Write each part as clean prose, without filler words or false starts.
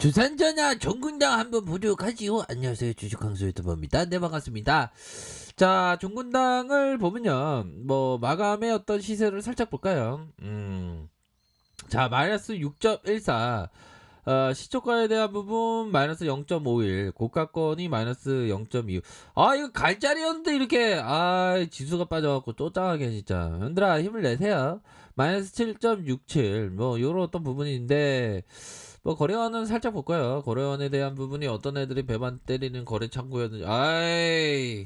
두산전야 종군당 한번 보도록 하지요. 안녕하세요, 주식강수 유튜버입니다. 네, 반갑습니다. 자, 종군당을 보면요, 뭐 마감의 어떤 시세를 살짝 볼까요? 자, 마이너스 6.14. 시초가에 대한 부분 마이너스 0.51, 고가권이 마이너스 0.25. 아, 이거 갈짜리였는데 이렇게 지수가 빠져갖고 쪼짱하게 진짜. 얘들아, 힘을 내세요. 마이너스 7.67, 뭐 요런 어떤 부분인데, 뭐 거래원은 살짝 볼까요? 거래원에 대한 부분이 어떤 애들이 배만 때리는 거래 창구였는지.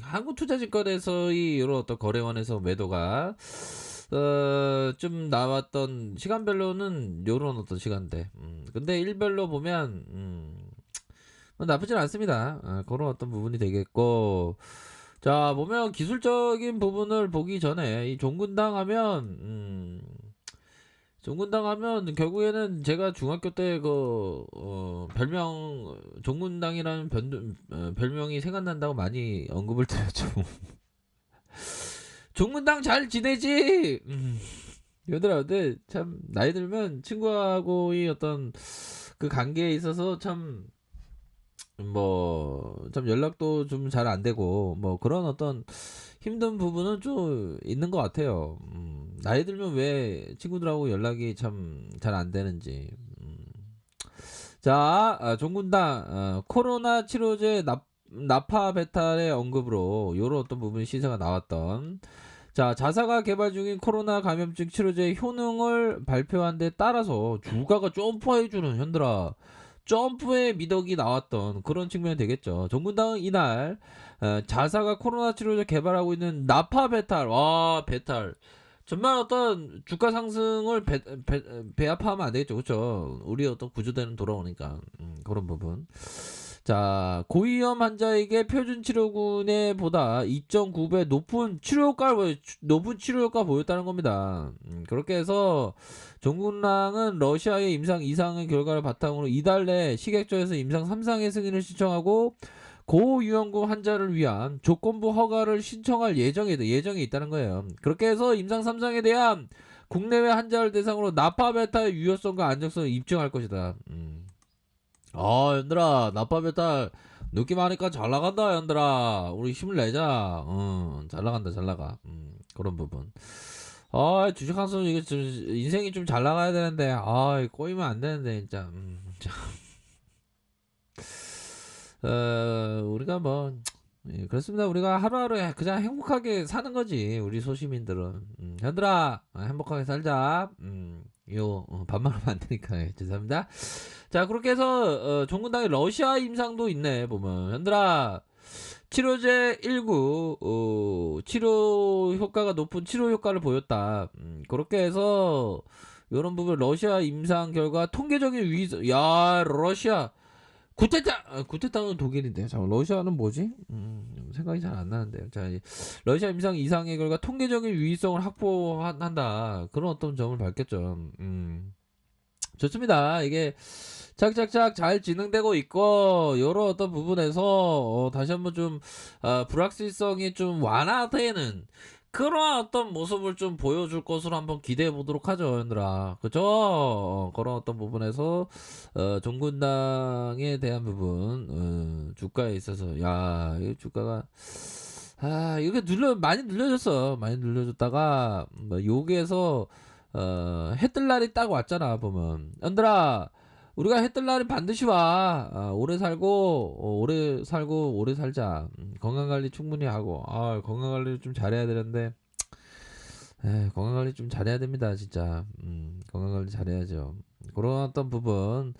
한국투자증권에서의 이런 어떤 거래원에서 매도가 좀 나왔던 시간별로는 요런 어떤 시간대. 근데 일별로 보면 뭐 나쁘진 않습니다. 그런 어떤 부분이 되겠고, 자, 보면 기술적인 부분을 보기 전에 이 종군당 하면 종군당 하면 결국에는 제가 중학교 때 별명 종군당이라는 별명이 생각난다고 많이 언급을 드렸죠. 종군당 잘 지내지? 얘들아, 근데 참 나이 들면 친구하고의 어떤 그 관계에 있어서 참 참 연락도 좀 잘 안 되고 뭐 그런 어떤 힘든 부분은 좀 있는 것 같아요. 나이 들면 왜 친구들하고 연락이 참 잘 안 되는지. 자, 종군당 코로나 치료제 나파베탈의 언급으로 요런 어떤 부분이 시세가 나왔던. 자, 자사가 개발 중인 코로나 감염증 치료제 효능을 발표한 데 따라서 주가가 점프해주는, 현들아, 점프의 미덕이 나왔던 그런 측면이 되겠죠. 정군당은 이날 자사가 코로나 치료제 개발하고 있는 나파베탈, 와 베탈, 정말 어떤 주가 상승을 배합하면 안 되겠죠. 그렇죠. 우리 어떤 구조대는 돌아오니까 그런 부분. 자, 고위험 환자에게 표준 치료군에 보다 2.9배 높은 치료 효과 보였다는 겁니다. 그렇게 해서 정군랑은 러시아의 임상 2상의 결과를 바탕으로 이달 내 식약처에서 임상 3상의 승인을 신청하고 고위험군 환자를 위한 조건부 허가를 신청할 예정이 있다는 거예요. 그렇게 해서 임상 3상에 대한 국내외 환자를 대상으로 나파베타의 유효성과 안정성을 입증할 것이다. 연들아, 나빠베탈 느낌 하니까 잘 나간다, 연들아. 우리 힘을 내자. 잘 나간다, 잘 나가. 그런 부분. 주식 한 손, 이게 좀, 인생이 좀 잘 나가야 되는데, 꼬이면 안 되는데, 진짜. 진짜. 우리가 뭐, 예, 그렇습니다. 우리가 하루하루 그냥 행복하게 사는 거지, 우리 소시민들은. 현들아, 행복하게 살자. 반말하면 안 되니까, 죄송합니다. 자, 그렇게 해서 종군당의 러시아 임상도 있네, 보면. 현들아, 치료제 19 치료 효과가 높은 치료 효과를 보였다. 그렇게 해서 이런 부분 러시아 임상 결과 통계적인 야, 러시아 구테타는 독일인데, 자, 러시아는 뭐지? 생각이 잘 안 나는데요. 자, 러시아 임상 이상의 결과 통계적인 유의성을 확보한다, 그런 어떤 점을 밝혔죠. 좋습니다. 이게 착착착 잘 진행되고 있고, 요런 어떤 부분에서 다시 한번 좀 불확실성이 좀 완화되는 그런 어떤 모습을 좀 보여줄 것으로 한번 기대해 보도록 하죠, 얘들아. 그죠? 그런 어떤 부분에서 종군당에 대한 부분, 주가에 있어서, 야, 이 주가가, 이게 많이 늘려졌어. 많이 늘려졌다가 뭐 여기에서 해 뜰 날이 딱 왔잖아, 보면. 얘들아, 우리가 해 뜰 날이 반드시 와. 오래 살고 오래 살자. 건강 관리 충분히 하고. 건강 관리 좀 잘해야 되는데, 건강 관리 좀 잘해야 됩니다, 진짜. 건강 관리 잘해야죠. 그런 어떤 부분,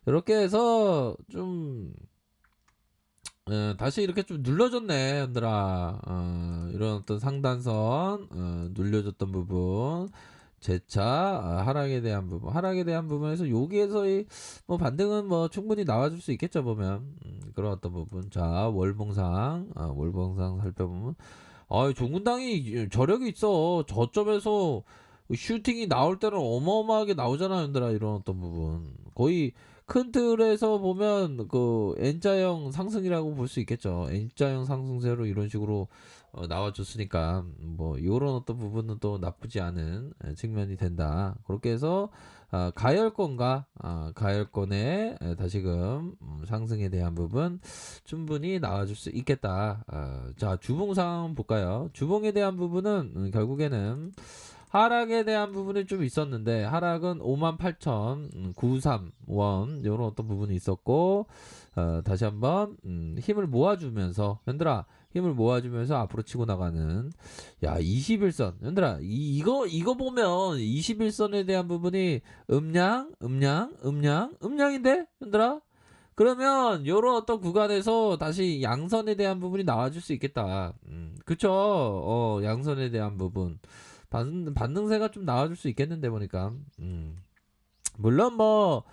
이렇게 해서 좀 다시 이렇게 좀 눌러줬네, 얘들아. 이런 어떤 상단선 눌려줬던 부분, 재차 하락에 대한 부분에서 여기에서의 뭐 반등은 뭐 충분히 나와줄 수 있겠죠, 보면. 그런 어떤 부분. 자, 월봉상 살펴보면, 종군당이 저력이 있어. 저점에서 슈팅이 나올 때는 어마어마하게 나오잖아요, 얘들아. 이런 어떤 부분. 거의 큰 틀에서 보면 그 N자형 상승이라고 볼 수 있겠죠. N자형 상승세로 이런 식으로 나와줬으니까 뭐 요런 어떤 부분은 또 나쁘지 않은 측면이 된다. 그렇게 해서 가열권의 다시금 상승에 대한 부분 충분히 나와줄 수 있겠다. 자, 주봉 상황 볼까요? 주봉에 대한 부분은 결국에는 하락에 대한 부분이 좀 있었는데 하락은 58,093원 요런 어떤 부분이 있었고 다시 한번 힘을 모아주면서 현들아 힘을 모아주면서 앞으로 치고 나가는 21선 현들아 이거 보면 21선에 대한 부분이 음량인데 현들아 그러면 요런 어떤 구간에서 다시 양선에 대한 부분이 나와줄 수 있겠다. 그쵸? 양선에 대한 부분. 반등세가 좀 나와줄 수 있겠는데 보니까. 물론 뭐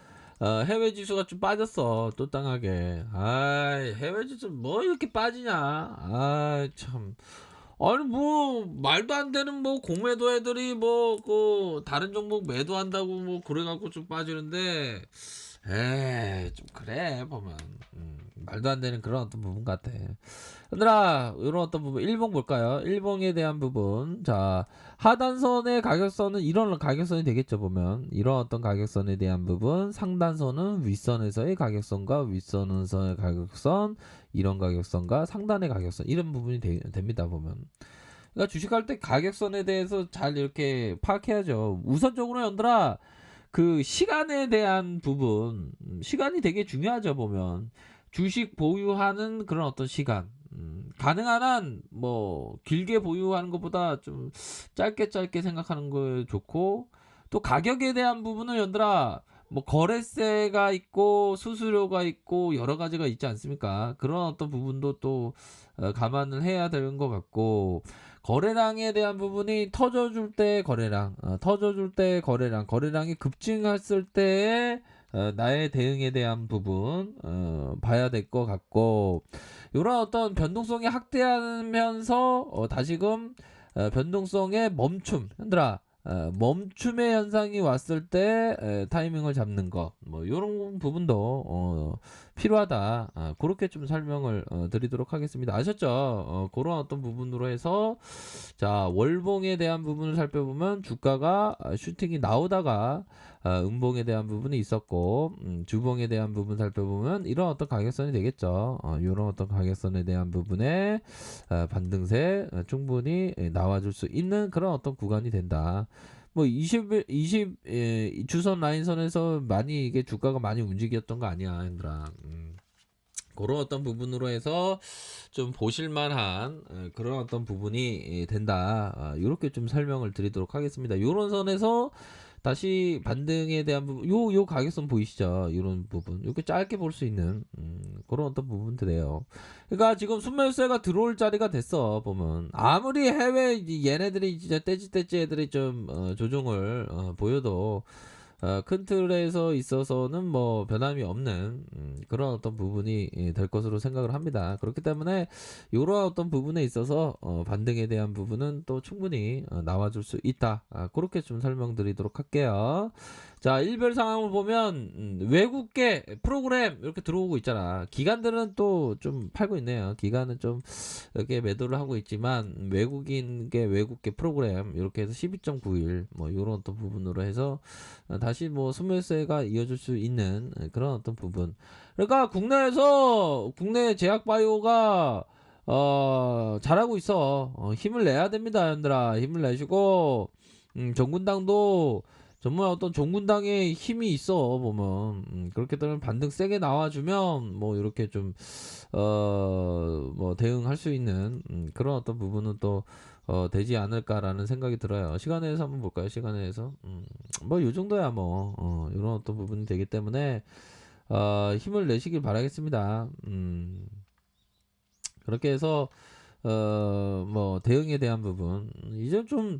해외 지수가 좀 빠졌어. 또 땅하게. 해외 지수 뭐 이렇게 빠지냐? 참. 아니 뭐 말도 안 되는 뭐 공매도 애들이 뭐 그 다른 종목 매도한다고 뭐 그래갖고 좀 빠지는데 좀 그래 보면 말도 안 되는 그런 어떤 부분 같아. 얘들아 이런 어떤 부분 일봉 볼까요? 일봉에 대한 부분 자 하단선의 가격선은 이런 가격선이 되겠죠. 보면 이런 어떤 가격선에 대한 부분 상단선은 윗선에서의 가격선과 윗선에서의 가격선 이런 가격선과 상단의 가격선 이런 부분이 됩니다. 보면 그러니까 주식할 때 가격선에 대해서 잘 이렇게 파악해야죠. 우선적으로 연들아 그 시간에 대한 부분 시간이 되게 중요하죠. 보면 주식 보유하는 그런 어떤 시간 가능한 한 뭐 길게 보유하는 것보다 좀 짧게 생각하는 거 좋고 또 가격에 대한 부분은 연들아 뭐 거래세가 있고 수수료가 있고 여러 가지가 있지 않습니까? 그런 어떤 부분도 또 감안을 해야 되는 것 같고 거래량에 대한 부분이 터져줄 때 거래량, 거래량이 급증했을 때의 나의 대응에 대한 부분 봐야 될 것 같고 이런 어떤 변동성이 확대하면서 다시금 변동성의 멈춤, 현들아 멈춤의 현상이 왔을 때 타이밍을 잡는 것, 뭐 이런 부분도 필요하다. 그렇게 좀 설명을 드리도록 하겠습니다. 아셨죠? 그런 어떤 부분으로 해서 자 월봉에 대한 부분을 살펴보면 주가가 슈팅이 나오다가 음봉에 대한 부분이 있었고 주봉에 대한 부분 살펴보면 이런 어떤 가격선이 되겠죠. 이런 어떤 가격선에 대한 부분에 반등세 충분히 나와줄 수 있는 그런 어떤 구간이 된다. 뭐 20 주선 라인선에서 많이 이게 주가가 많이 움직였던 거 아니야, 얘들아. 그런 어떤 부분으로 해서 좀 보실만한 그런 어떤 부분이 된다. 이렇게 좀 설명을 드리도록 하겠습니다. 이런 선에서 다시 반등에 대한 부분, 요 가격선 보이시죠? 이런 부분, 이렇게 짧게 볼 수 있는 그런 어떤 부분들이에요. 그러니까 지금 순매수세가 들어올 자리가 됐어 보면 아무리 해외 얘네들이 진짜 떼찌 애들이 좀 조정을 보여도 큰 틀에서 있어서는 뭐 변함이 없는 그런 어떤 부분이 될 것으로 생각을 합니다. 그렇기 때문에 이러한 어떤 부분에 있어서 반등에 대한 부분은 또 충분히 나와줄 수 있다. 그렇게 좀 설명드리도록 할게요. 자, 일별 상황을 보면 외국계 프로그램 이렇게 들어오고 있잖아. 기관들은 또 좀 팔고 있네요. 기관은 좀 이렇게 매도를 하고 있지만 외국계 프로그램 이렇게 해서 12.91 뭐 이런 어떤 부분으로 해서 다시 뭐 소멸세가 이어질 수 있는 그런 어떤 부분. 그러니까 국내 제약바이오가 잘하고 있어. 힘을 내야 됩니다, 현들아. 힘을 내시고 정군당도 정말 어떤 종군당의 힘이 있어 보면 그렇게 되면 반등 세게 나와주면 뭐 이렇게 좀 뭐 대응할 수 있는 그런 어떤 부분은 또 되지 않을까라는 생각이 들어요. 시간에서 한번 볼까요? 시간에서 뭐 요 정도야 뭐 이런 어떤 부분이 되기 때문에 힘을 내시길 바라겠습니다. 그렇게 해서 뭐 대응에 대한 부분 이제 좀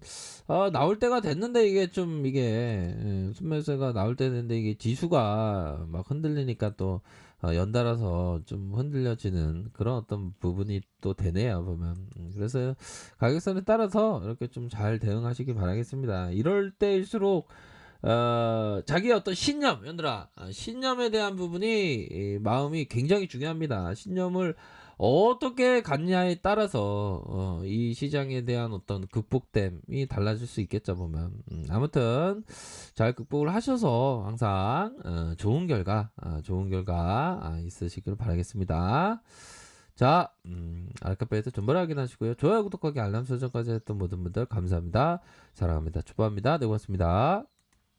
나올 때가 됐는데 이게 좀 이게 순매수가 나올 때 됐는데 이게 지수가 막 흔들리니까 또 연달아서 좀 흔들려지는 그런 어떤 부분이 또 되네요 보면. 그래서 가격선에 따라서 이렇게 좀 잘 대응하시기 바라겠습니다. 이럴 때일수록 자기의 어떤 신념, 연들아, 신념에 대한 부분이 마음이 굉장히 중요합니다. 신념을 어떻게 갖냐에 따라서 이 시장에 대한 어떤 극복됨이 달라질 수 있겠죠 보면. 아무튼 잘 극복을 하셔서 항상 좋은 결과 있으시길 바라겠습니다. 자, 알카페에서 정보를 확인하시고요. 좋아요, 구독하기, 알람 설정까지 했던 모든 분들 감사합니다. 사랑합니다. 축복합니다. 네, 고맙습니다.